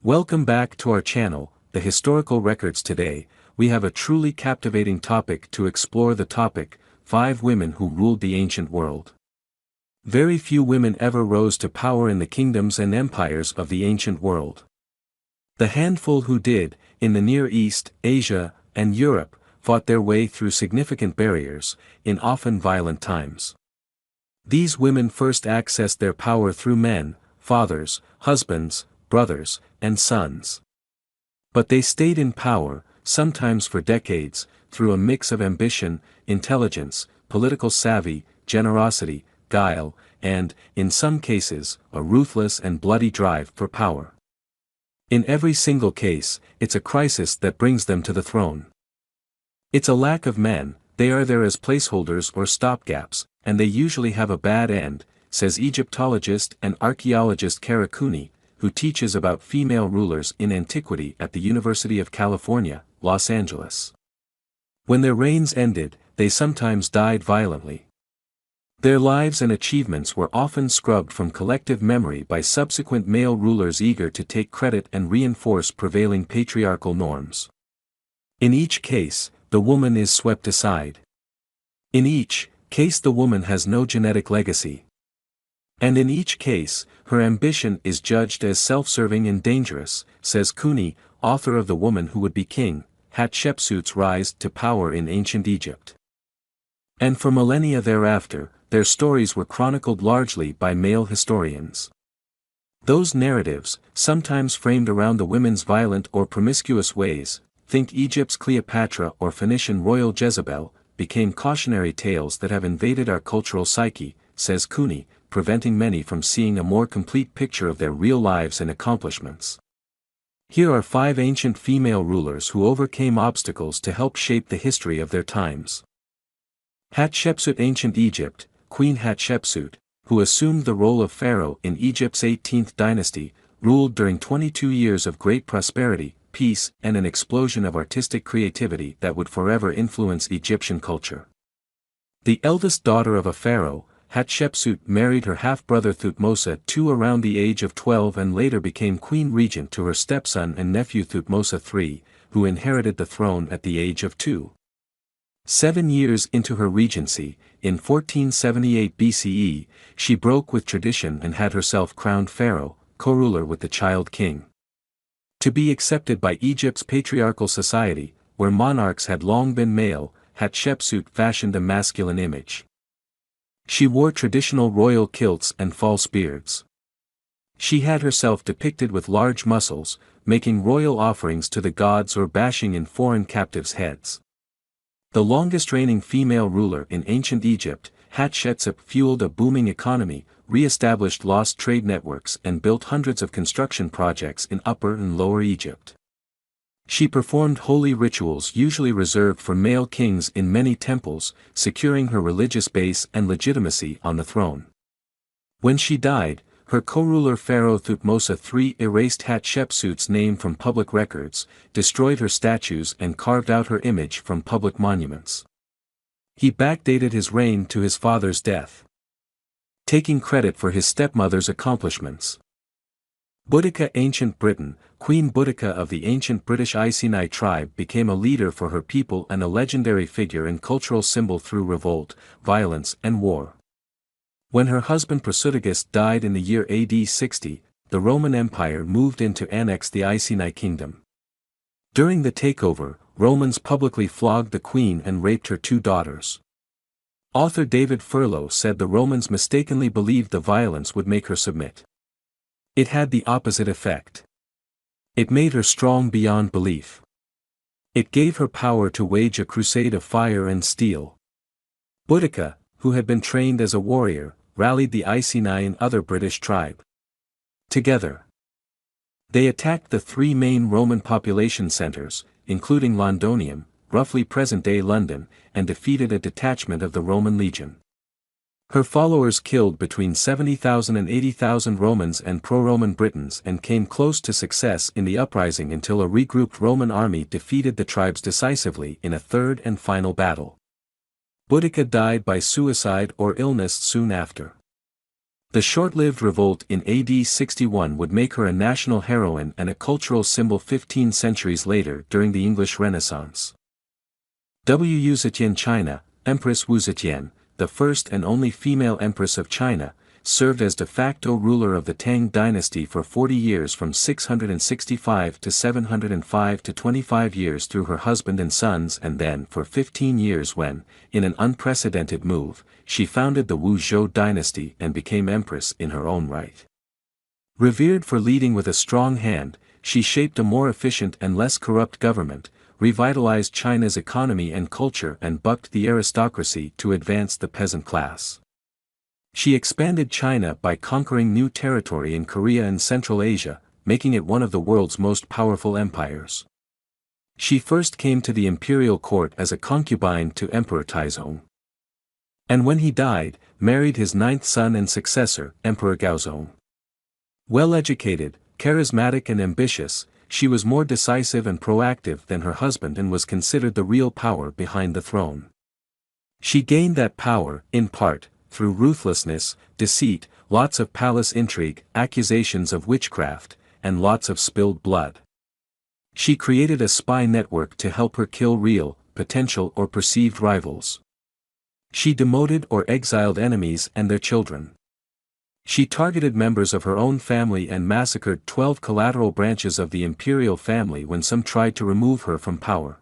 Welcome back to our channel, The Historical Records. Today, we have a truly captivating topic to explore: the topic, 5 women who ruled the ancient world. Very few women ever rose to power in the kingdoms and empires of the ancient world. The handful who did, in the Near East, Asia, and Europe, fought their way through significant barriers, in often violent times. These women first accessed their power through men, fathers, husbands, brothers, and sons. But they stayed in power, sometimes for decades, through a mix of ambition, intelligence, political savvy, generosity, guile, and, in some cases, a ruthless and bloody drive for power. In every single case, it's a crisis that brings them to the throne. It's a lack of men; they are there as placeholders or stopgaps, and they usually have a bad end, says Egyptologist and archaeologist Kara Cooney, who teaches about female rulers in antiquity at the University of California, Los Angeles. When their reigns ended, they sometimes died violently. Their lives and achievements were often scrubbed from collective memory by subsequent male rulers eager to take credit and reinforce prevailing patriarchal norms. In each case, the woman is swept aside. In each case, the woman has no genetic legacy. And in each case, her ambition is judged as self-serving and dangerous, says Cooney, author of The Woman Who Would Be King, Hatshepsut's Rise to Power in Ancient Egypt. And for millennia thereafter, their stories were chronicled largely by male historians. Those narratives, sometimes framed around the women's violent or promiscuous ways, think Egypt's Cleopatra or Phoenician royal Jezebel, became cautionary tales that have invaded our cultural psyche, says Cooney, preventing many from seeing a more complete picture of their real lives and accomplishments. Here are 5 ancient female rulers who overcame obstacles to help shape the history of their times. Hatshepsut. Ancient Egypt, Queen Hatshepsut, who assumed the role of pharaoh in Egypt's 18th dynasty, ruled during 22 years of great prosperity, peace, and an explosion of artistic creativity that would forever influence Egyptian culture. The eldest daughter of a pharaoh, Hatshepsut married her half-brother Thutmose II around the age of 12 and later became queen regent to her stepson and nephew Thutmose III, who inherited the throne at the age of 2. 7 years into her regency, in 1478 BCE, she broke with tradition and had herself crowned pharaoh, co-ruler with the child king. To be accepted by Egypt's patriarchal society, where monarchs had long been male, Hatshepsut fashioned a masculine image. She wore traditional royal kilts and false beards. She had herself depicted with large muscles, making royal offerings to the gods or bashing in foreign captives' heads. The longest reigning female ruler in ancient Egypt, Hatshepsut fueled a booming economy, re-established lost trade networks and built hundreds of construction projects in Upper and Lower Egypt. She performed holy rituals usually reserved for male kings in many temples, securing her religious base and legitimacy on the throne. When she died, her co-ruler Pharaoh Thutmose III erased Hatshepsut's name from public records, destroyed her statues and carved out her image from public monuments. He backdated his reign to his father's death, taking credit for his stepmother's accomplishments. Boudica. Ancient Britain, Queen Boudica of the ancient British Iceni tribe became a leader for her people and a legendary figure and cultural symbol through revolt, violence and war. When her husband Prasutagus died in the year AD 60, the Roman Empire moved in to annex the Iceni kingdom. During the takeover, Romans publicly flogged the queen and raped her 2 daughters. Author David Furlow said the Romans mistakenly believed the violence would make her submit. It had the opposite effect. It made her strong beyond belief. It gave her power to wage a crusade of fire and steel. Boudica, who had been trained as a warrior, rallied the Iceni and other British tribe. Together, they attacked the 3 main Roman population centers, including Londonium, roughly present-day London, and defeated a detachment of the Roman legion. Her followers killed between 70,000 and 80,000 Romans and pro-Roman Britons and came close to success in the uprising until a regrouped Roman army defeated the tribes decisively in a third and final battle. Boudica died by suicide or illness soon after. The short-lived revolt in AD 61 would make her a national heroine and a cultural symbol 15 centuries later during the English Renaissance. Wu Zetian China, Empress Wu Zetian, the first and only female empress of China, served as de facto ruler of the Tang dynasty for 40 years from 665 to 705 to 25 years through her husband and sons, and then for 15 years when, in an unprecedented move, she founded the Wu Zhou dynasty and became empress in her own right. Revered for leading with a strong hand, she shaped a more efficient and less corrupt government, revitalized China's economy and culture, and bucked the aristocracy to advance the peasant class. She expanded China by conquering new territory in Korea and Central Asia, making it one of the world's most powerful empires. She first came to the imperial court as a concubine to Emperor Taizong. And when he died, married his ninth son and successor, Emperor Gaozong. Well-educated, charismatic and ambitious, she was more decisive and proactive than her husband and was considered the real power behind the throne. She gained that power, in part, through ruthlessness, deceit, lots of palace intrigue, accusations of witchcraft, and lots of spilled blood. She created a spy network to help her kill real, potential or perceived rivals. She demoted or exiled enemies and their children. She targeted members of her own family and massacred 12 collateral branches of the imperial family when some tried to remove her from power.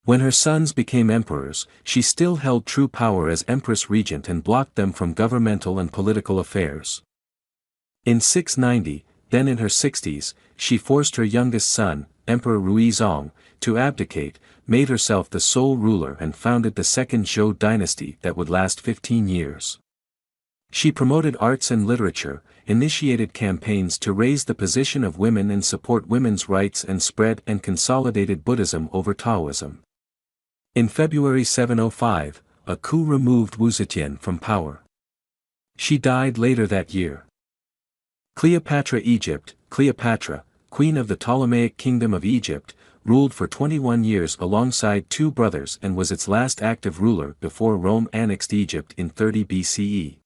When her sons became emperors, she still held true power as empress regent and blocked them from governmental and political affairs. In 690, then in her 60s, she forced her youngest son, Emperor Ruizong, to abdicate, made herself the sole ruler and founded the second Zhou dynasty that would last 15 years. She promoted arts and literature, initiated campaigns to raise the position of women and support women's rights, and spread and consolidated Buddhism over Taoism. In February 705, a coup removed Wu Zetian from power. She died later that year. Cleopatra Egypt, Cleopatra, queen of the Ptolemaic kingdom of Egypt, ruled for 21 years alongside two brothers and was its last active ruler before Rome annexed Egypt in 30 BCE.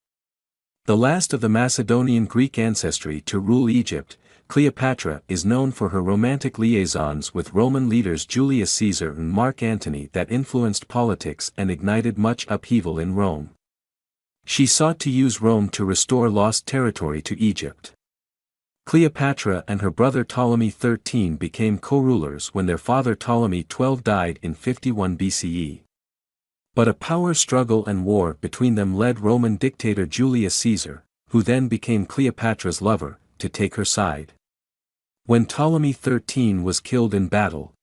The last of the Macedonian Greek ancestry to rule Egypt, Cleopatra is known for her romantic liaisons with Roman leaders Julius Caesar and Mark Antony that influenced politics and ignited much upheaval in Rome. She sought to use Rome to restore lost territory to Egypt. Cleopatra and her brother Ptolemy XIII became co-rulers when their father Ptolemy XII died in 51 BCE. But a power struggle and war between them led Roman dictator Julius Caesar, who then became Cleopatra's lover, to take her side. When Ptolemy XIII was killed in battle,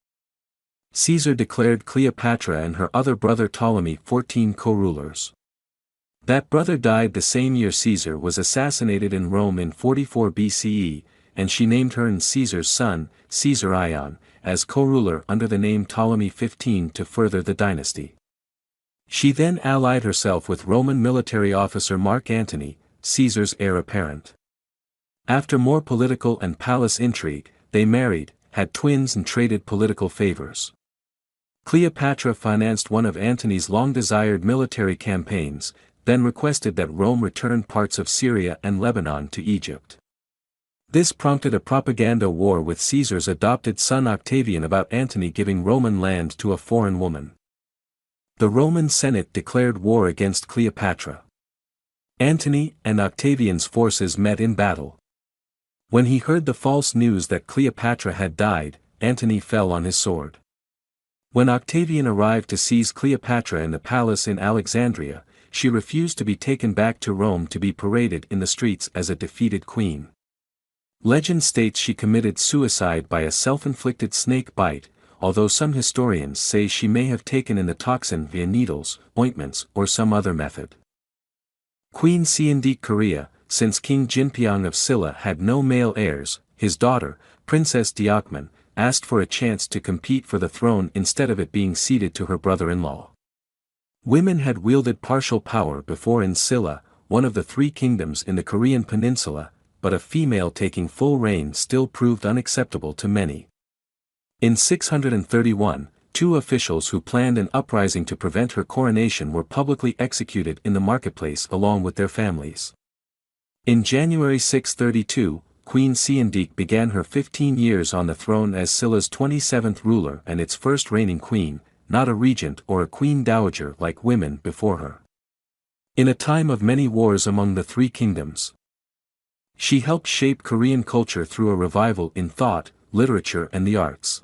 Caesar declared Cleopatra and her other brother Ptolemy XIV co-rulers. That brother died the same year Caesar was assassinated in Rome in 44 BCE, and she named her and Caesar's son, Caesar Ion, as co-ruler under the name Ptolemy XV to further the dynasty. She then allied herself with Roman military officer Mark Antony, Caesar's heir apparent. After more political and palace intrigue, they married, had twins and traded political favors. Cleopatra financed one of Antony's long-desired military campaigns, then requested that Rome return parts of Syria and Lebanon to Egypt. This prompted a propaganda war with Caesar's adopted son Octavian about Antony giving Roman land to a foreign woman. The Roman Senate declared war against Cleopatra. Antony and Octavian's forces met in battle. When he heard the false news that Cleopatra had died, Antony fell on his sword. When Octavian arrived to seize Cleopatra in the palace in Alexandria, she refused to be taken back to Rome to be paraded in the streets as a defeated queen. Legend states she committed suicide by a self-inflicted snake bite, although some historians say she may have taken in the toxin via needles, ointments, or some other method. Queen Sindike Korea, since King Jinpyong of Silla had no male heirs, his daughter, Princess Deokman, asked for a chance to compete for the throne instead of it being ceded to her brother-in-law. Women had wielded partial power before in Silla, one of the three kingdoms in the Korean peninsula, but a female taking full reign still proved unacceptable to many. In 631, two officials who planned an uprising to prevent her coronation were publicly executed in the marketplace along with their families. In January 632, Queen Siandike began her 15 years on the throne as Scylla's 27th ruler and its first reigning queen, not a regent or a queen dowager like women before her. In a time of many wars among the three kingdoms, she helped shape Korean culture through a revival in thought, literature and the arts.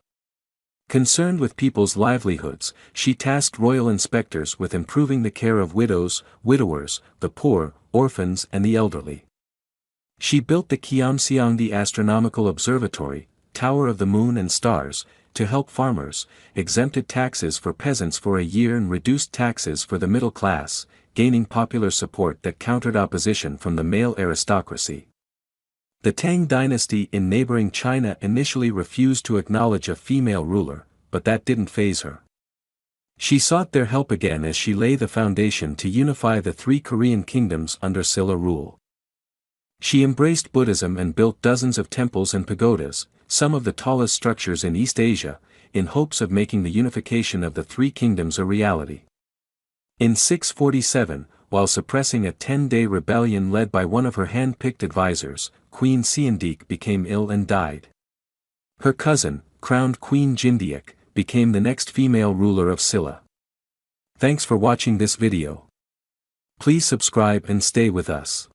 Concerned with people's livelihoods, she tasked royal inspectors with improving the care of widows, widowers, the poor, orphans and the elderly. She built the Kyeomseongdi Astronomical Observatory, Tower of the Moon and Stars, to help farmers, exempted taxes for peasants for a year and reduced taxes for the middle class, gaining popular support that countered opposition from the male aristocracy. The Tang dynasty in neighboring China initially refused to acknowledge a female ruler, but that didn't faze her. She sought their help again as she laid the foundation to unify the three Korean kingdoms under Silla rule. She embraced Buddhism and built dozens of temples and pagodas, some of the tallest structures in East Asia, in hopes of making the unification of the three kingdoms a reality. In 647, while suppressing a 10-day rebellion led by one of her hand-picked advisors, Queen Siandike became ill and died. Her cousin, crowned Queen Jindiak, became the next female ruler of Silla. Thanks for watching this video. Please subscribe and stay with us.